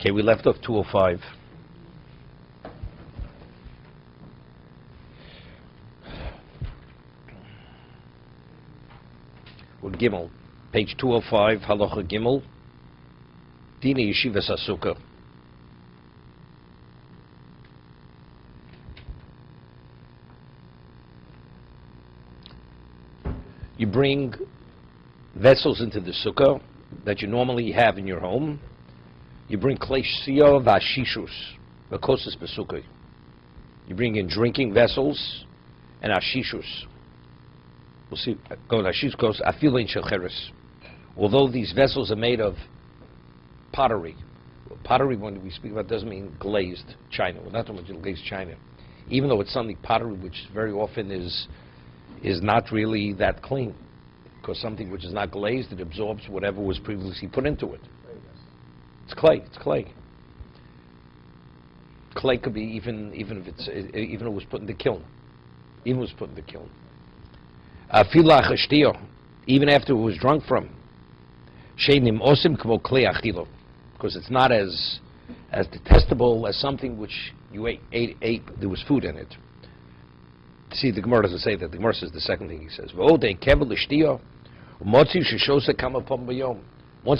Okay, we left off 205. We're Gimel, page 205, Halacha Gimel, Dina Yeshivas HaSukkah. You bring vessels into the sukkah that you normally have in your home. You bring klei shio v'ashishus, v'kosas b'sukkah. You bring in drinking vessels and ashishus. We'll see. Go to ashishus goes afilin shecheres. Although these vessels are made of pottery, pottery when we speak about doesn't mean glazed china. We're not talking about glazed china, even though it's something pottery, which very often is not really that clean, because something which is not glazed, it absorbs whatever was previously put into it. It's clay. It's clay. Clay could be even if it was put in the kiln. Even was put in the kiln. Even after it was drunk from. Because it's not as detestable as something which you ate. There was food in it. See, the Gemara doesn't say that. The Gemara says the second thing he says. Once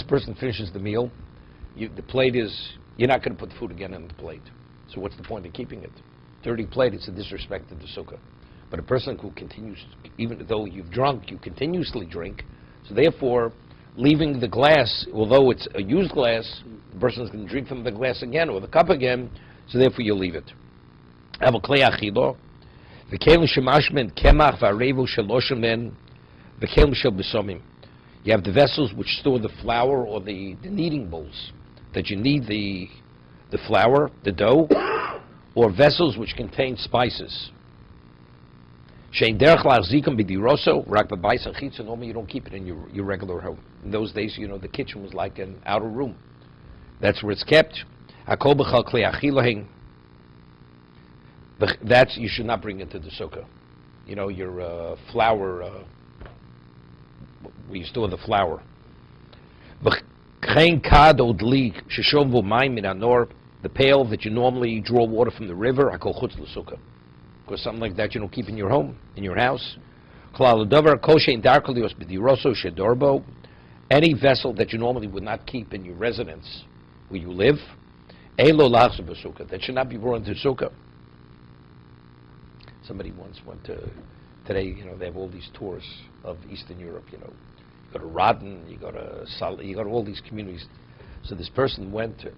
a person finishes the meal, the plate is, you're not going to put the food again on the plate. So what's the point of keeping it? Dirty plate, it's a disrespect to the sukkah. But a person who continues, even though you've drunk, you continuously drink. So therefore, leaving the glass, although it's a used glass, the person is going to drink from the glass again or the cup again, so therefore you leave it. You have the vessels which store the flour or the kneading bowls that you need the flour, the dough, or vessels which contain spices. Normally you don't keep it in your regular home. In those days, the kitchen was like an outer room. That's where it's kept. That's, you should not bring into the sukkah. Your flour, where you store the flour. The pail that you normally draw water from the river, I call chutz l'sukkah. Because something like that you don't keep in your home, in your house. Any vessel that you normally would not keep in your residence, where you live, that should not be brought into sukkah. Somebody once went to, today, they have all these tours of Eastern Europe, You go to Rodden, you go to all these communities. So this person went a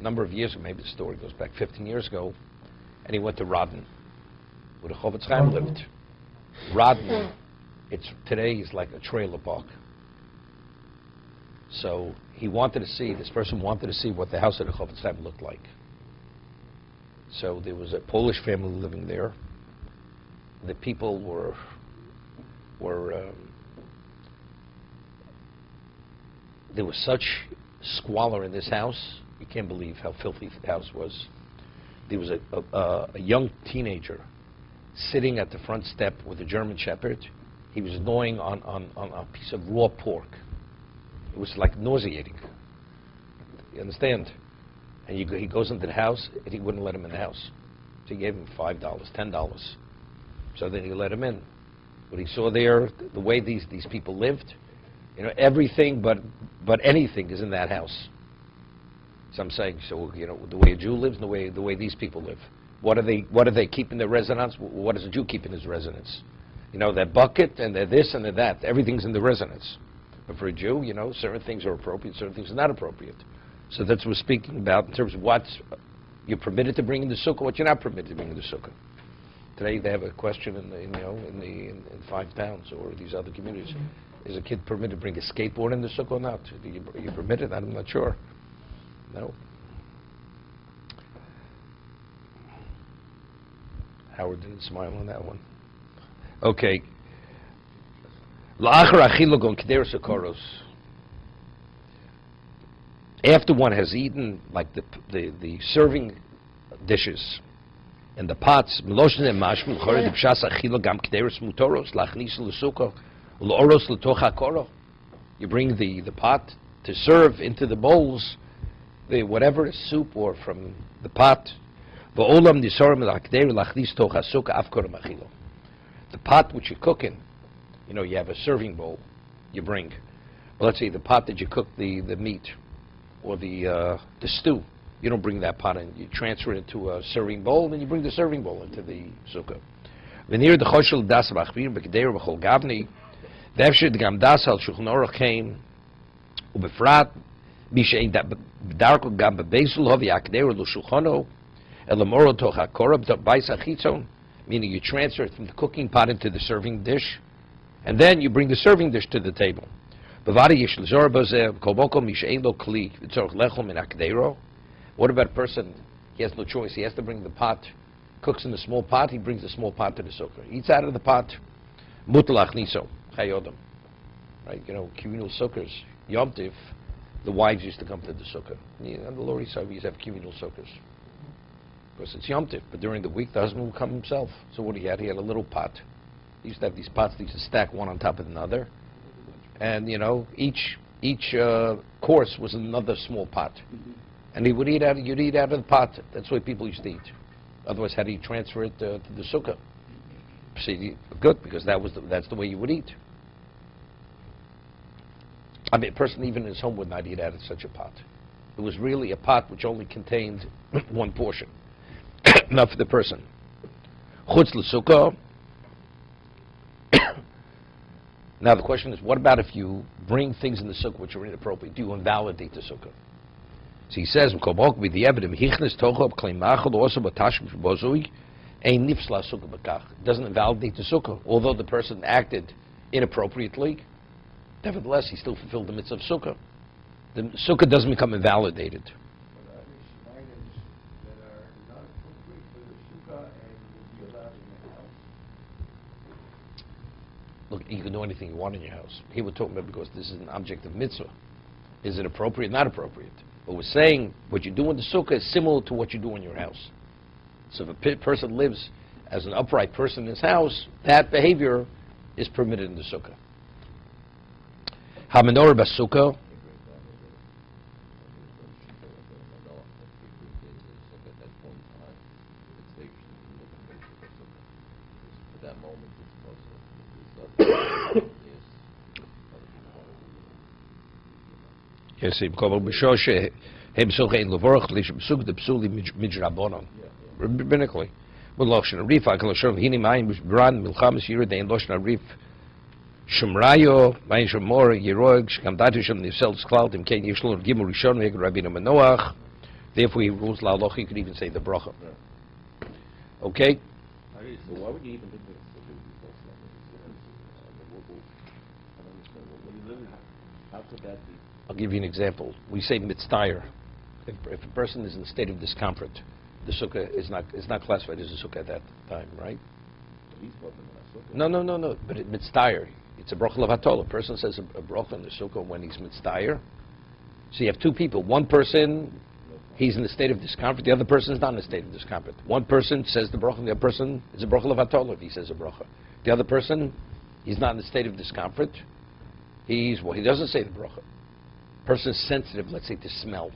number of years ago, maybe the story goes back 15 years ago, and he went to Rodden, where the Chovot HaLevavos lived. Rodden, today is like a trailer park. So this person wanted to see what the house of the Chovot HaLevavos looked like. So there was a Polish family living there. The people were there was such squalor in this house. You can't believe how filthy the house was. There was a young teenager sitting at the front step with a German Shepherd. He was gnawing on a piece of raw pork. It was like nauseating. You understand? And he goes into the house, and he wouldn't let him in the house. So he gave him $5, $10. So then he let him in. But he saw there the way these people lived. Everything but anything is in that house. So I'm saying, the way a Jew lives, and the way these people live. What do they keep in their residence? What does a Jew keep in his residence? Their bucket and their this and their that. Everything's in the residence. But for a Jew, certain things are appropriate, certain things are not appropriate. So that's what we're speaking about in terms of what you're permitted to bring in the sukkah, what you're not permitted to bring in the sukkah. Today they have a question in 5 towns or these other communities. Is a kid permitted to bring a skateboard in the sukkah or not? Are you permitted? I'm not sure. No. Howard didn't smile on that one. Okay. After one has eaten, like the serving dishes and the pots, you bring the pot to serve into the bowls, whatever soup or from the pot. The pot which you cook in, you have a serving bowl you bring. Well, let's say the pot that you cook the meat or the stew, you don't bring that pot in. You transfer it into a serving bowl, then you bring the serving bowl into the sukkah. V'nir dechoshel das b'achbir b'keder b'chol gavni v'efshir d'gam das al shulchan aruch came u'befrat b'shein b'darko gam b'besul hovi akeder lo shulchano elamoro toch hakorab b'ais achitzon, meaning you transfer it from the cooking pot into the serving dish, and then you bring the serving dish to the table. What about a person, he has no choice, he has to bring the pot, cooks in the small pot, he brings the small pot to the sukkah. He eats out of the pot. Mutalach niso, chayodam. Right, communal sukkahs. Yom Tiv, the wives used to come to the sukkah. And the Lord Yisrael used to have communal sukkahs. Because it's Yom Tiv, but during the week the husband would come himself. So what he had a little pot. He used to have these pots, they used to stack one on top of another. And each course was another small pot, and you'd eat out of the pot. That's the way people used to eat. Otherwise, how do you transfer it to the sukkah? See, good, because that's the way you would eat. I mean, a person even in his home would not eat out of such a pot. It was really a pot which only contained one portion, enough for the person. Chutz l'sukkah. Now the question is, what about if you bring things in the sukkah which are inappropriate? Do you invalidate the sukkah? So he says, it doesn't invalidate the sukkah. Although the person acted inappropriately, nevertheless, he still fulfilled the mitzvah of sukkah. The sukkah doesn't become invalidated. Look, you can do anything you want in your house. Here we're talking about because this is an object of mitzvah. Is it appropriate? Not appropriate. But we're saying what you do in the sukkah is similar to what you do in your house. So if a person lives as an upright person in his house, that behavior is permitted in the sukkah. Ha-menorah b'sukkah. Yes, rabbinically. With Loshon Arif, Kalashon Hini Mayim Bran Milchamis Yirdain Loshon Arif Shumrayo Mayim Shomor Yeroig Shkamdatu Shem Nisel Cloud and Ken Yishlon Gimel Rishon Meg Rabbeinu Manoach. Therefore, he rules La Loch. You could even say the bracha. Okay. So why would you even do this? How could that be? I'll give you an example. We say mitzdayer. If a person is in a state of discomfort, the sukkah is not classified as a sukkah at that time, right? No. But mitzdayer, it's a bracha levatol. A person says a bracha in the sukkah when he's mitzdayer. So you have two people. One person, he's in a state of discomfort. The other person is not in a state of discomfort. One person says the bracha. The other person is a bracha levatol if he says a bracha. The other person, he's not in a state of discomfort. He doesn't say the bracha. Person is sensitive, let's say, to smell.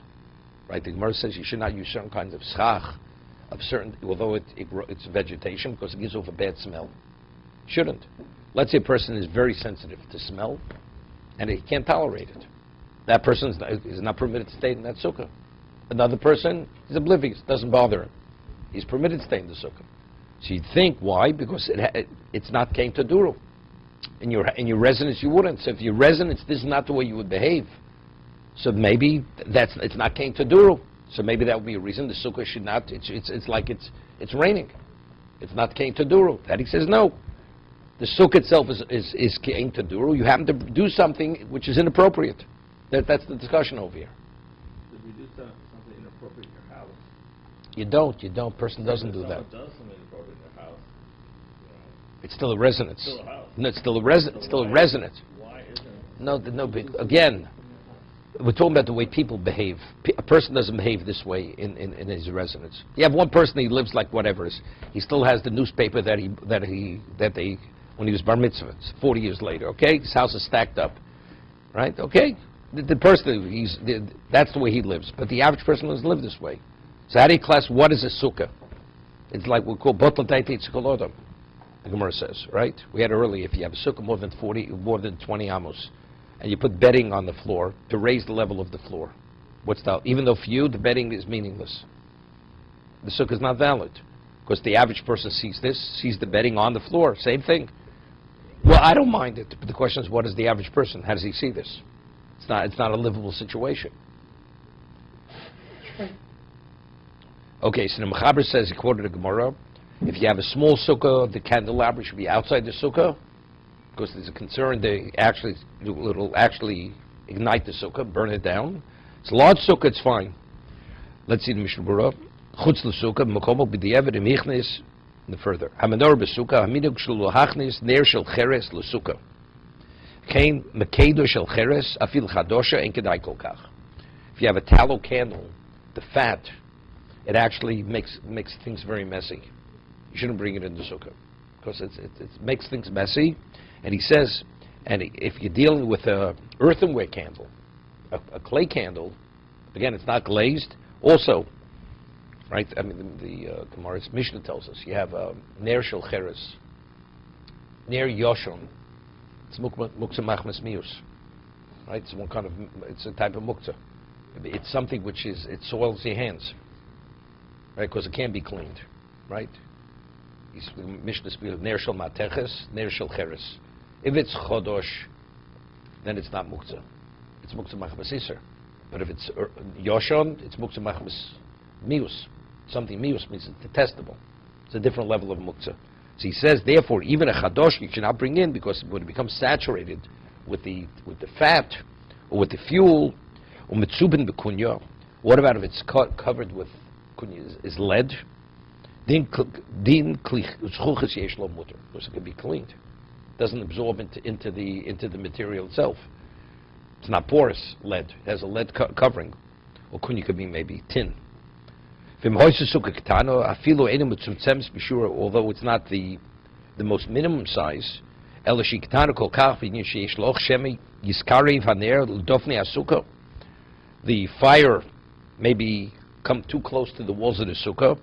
Right? The Gemara says you should not use certain kinds of schach, although it's vegetation, because it gives off a bad smell. Shouldn't. Let's say a person is very sensitive to smell, and he can't tolerate it. That person is not permitted to stay in that sukkah. Another person is oblivious, doesn't bother him. He's permitted to stay in the sukkah. So you'd think, why? Because it's not came to duru. In your residence, you wouldn't. So if your residence, this is not the way you would behave. So maybe it's not came to duru. So maybe that would be a reason the sukkah should not. It's like it's raining. It's not came to duru. That he says no. The sukkah itself is came to duru. You happen to do something which is inappropriate. That's the discussion over here. Did we do something inappropriate in your house? You don't. Person doesn't do that. If someone does something inappropriate in their house, it's still a residence. It's still a house. No, it's still a residence. Still a residence. Why isn't it? No. Again, we're talking about the way people behave. A person doesn't behave this way in his residence. You have one person, he lives like whatever. He still has the newspaper that when he was bar mitzvah. It's 40 years later. Okay, his house is stacked up, right? Okay, The person, that's the way he lives. But the average person doesn't live this way. So how do you class, what is a sukkah? It's like we call bottle taiti tzikolodom, the Gemara says, right? We had earlier, if you have a sukkah more than 20 amos, and you put bedding on the floor to raise the level of the floor, what's that? Even though for you, the bedding is meaningless. The sukkah is not valid. Because the average person sees the bedding on the floor, same thing. Well, I don't mind it, but the question is, what is the average person? How does he see this? It's not a livable situation. Okay, so the Mechaber says, he quoted a Gemara, if you have a small sukkah, the candelabra should be outside the sukkah, because there's a concern it'll actually ignite the sukkah, burn it down. It's a large sukkah, it's fine. Let's see the Mishna Berura. Chutz l'sukkah, m'komo b'di'evet imichnis, and further. Hamanor b'sukkah, haminug shel lohachnis, ner shel cheres l'sukkah. Kein mekedo shel cheres, afil chadosha, en kedai kol kach. If you have a tallow candle, the fat, it actually makes things very messy. You shouldn't bring it in the sukkah, because it makes things messy. And he says, and if you're dealing with a earthenware candle, a clay candle, again, it's not glazed. Also, right? I mean, the Gemara's Mishnah tells us you have ner shel cheres, ner yoshon. It's muktzah machmas mius, right? It's a type of muktzah. It's something which it soils your hands, right? Because it can't be cleaned, right? Mishnah speaks ner shel mateches, ner shel cheres. If it's chodosh, then it's not muktzah. It's muktzah machmas iser. But if it's yoshon, it's muktzah machmas mius. Something mius means it's detestable. It's a different level of muktzah. So he says, therefore, even a chadosh you should not bring in, because when it becomes saturated with the fat or with the fuel, or mitzubin b'kunya. What about if it's covered with kunya is lead? Din zchuches yesh lo mutter, because it can be cleaned. It doesn't absorb into the material itself. It's not porous lead. It has a lead covering. Or kunya could be maybe tin. Although it's not the most minimum size, the fire maybe come too close to the walls of the sukkah,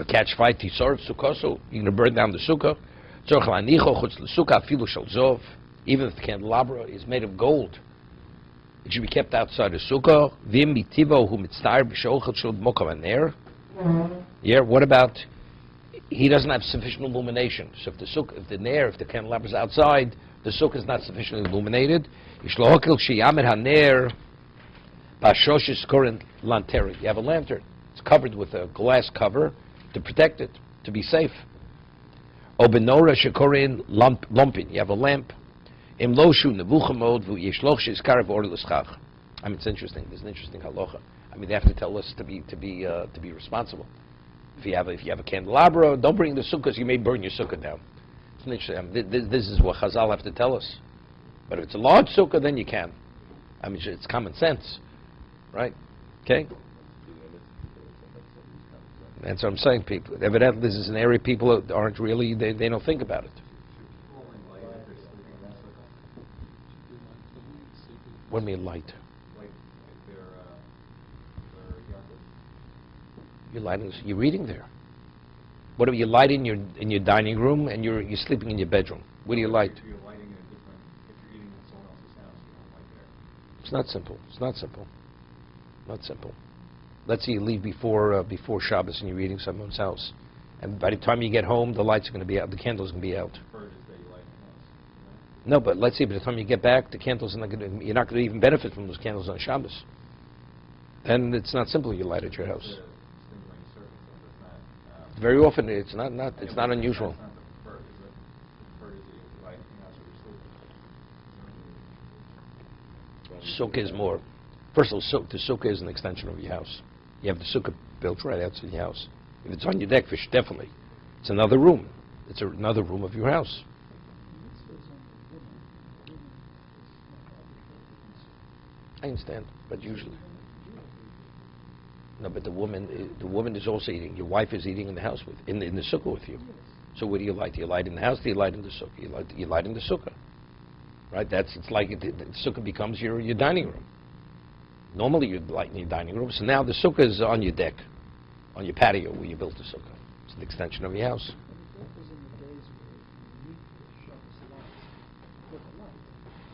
catch fire, you're going to burn down the sukkah. Even if the candelabra is made of gold, it should be kept outside the sukkah. Yeah, what about, he doesn't have sufficient illumination. So if the candelabra is outside, the sukkah is not sufficiently illuminated. You have a lantern. It's covered with a glass cover to protect it, to be safe. Lumpin. You have a lamp. I mean, it's interesting. There's an interesting halacha. I mean, they have to tell us to be responsible. If you have a candelabra, don't bring the sukkah, because you may burn your sukkah down. It's interesting. I mean, this is what Chazal have to tell us. But if it's a large sukkah, then you can. I mean, it's common sense, right? Okay. That's what I'm saying. People, evidently, this is an area people aren't really. They don't think about it. What do you mean light? You're lighting. You're reading there. What do you light in your dining room and you're sleeping in your bedroom? What do you light? If you're lighting in a different, if you're eating in someone else's house, you don't light there. It's not simple. It's not simple. Not simple. Let's say you leave before Shabbos and you're eating someone's house, and by the time you get home, the lights are going to be out. The candles are going to be out. No, but let's say by the time you get back, the candles are not going to. You're not going to even benefit from those candles on Shabbos. Then it's not simple. You light at your house. Very often, it's not. It's not unusual. Sukkah is more. First of all, the sukkah is an extension of your house. You have the sukkah built right outside your house. If it's on your deck, definitely. It's another room. It's another room of your house. I understand, but usually. No, but the woman is also eating. Your wife is eating in the house in the sukkah with you. So where do you light? Do you light in the house? Do you light in the sukkah? You light in the sukkah. right? It's like the sukkah becomes your dining room. Normally you'd light in your dining room, so now the sukkah is on your deck, on your patio where you built the sukkah. It's an extension of your house. That was in the days where you need to Chovos HaLevavos with a light.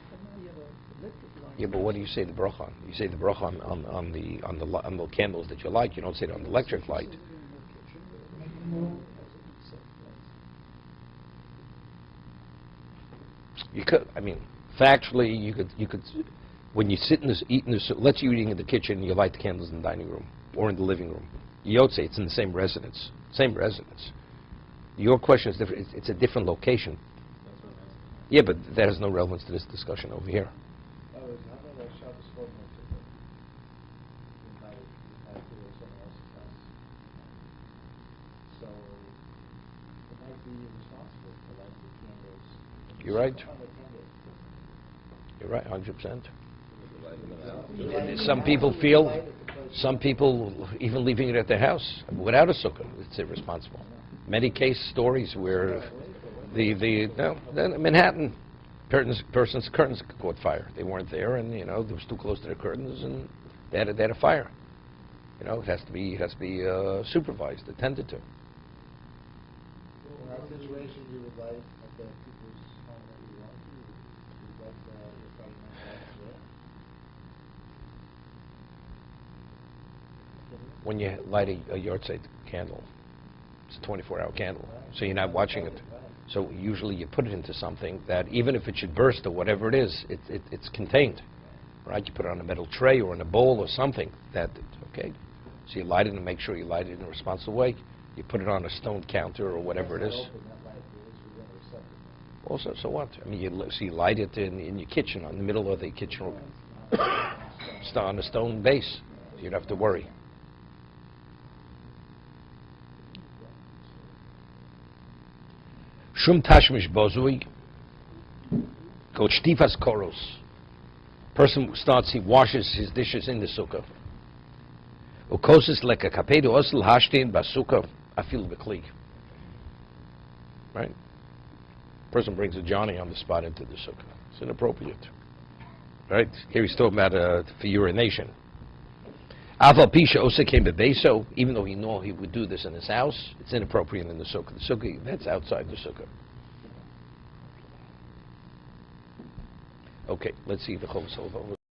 But now you have an electric light. Yeah, but what do you say the bracha on? You say the bracha on the candles that you light. You don't say it on the electric light. You could, I mean, factually, you could, when you sit in this, eat in this, let's say you're eating in the kitchen, you light the candles in the dining room or in the living room. You don't say it's in the same residence. Same residence. Your question is different. It's a different location. That's what I'm asking. Yeah, but that has no relevance to this discussion over here. How about a Shabbos fortnight invite to someone else's house? So it might be responsible to light the candles. You're right. On the candles. You're right, 100%. You light them out. Some people even leaving it at their house without a sukkah, it's irresponsible. Many case stories where Manhattan person's curtains caught fire. They weren't there, and they was too close to their curtains, and they had a fire. It has to be supervised, attended to. In that situation, you would light at the people's home that you want to. You would light your Friday night lights there. When you light a yard site candle, it's a 24-hour candle, so you're not watching it. So usually you put it into something that even if it should burst or whatever it is, it's contained, right? You put it on a metal tray or in a bowl or something okay? So you light it and make sure you light it in a responsible way. You put it on a stone counter or whatever it is. Also, so what? I mean, you light it in your kitchen, in the middle of the kitchen room. It's on a stone base. You don't have to worry. Shum tashmish bozui, go shtifas koros. Person starts, he washes his dishes in the sukkah. Ukosis leka kapedu osel hashtin basukah afil bekli. Right? Person brings a Johnny on the spot into the sukkah. It's inappropriate. Right? Here he's talking about for urination. Aval pisha osa came bebeso, even though he knew he would do this in his house, it's inappropriate in the sukkah. The sukkah, that's outside the sukkah. Okay, let's see the Chovos HaLevavos.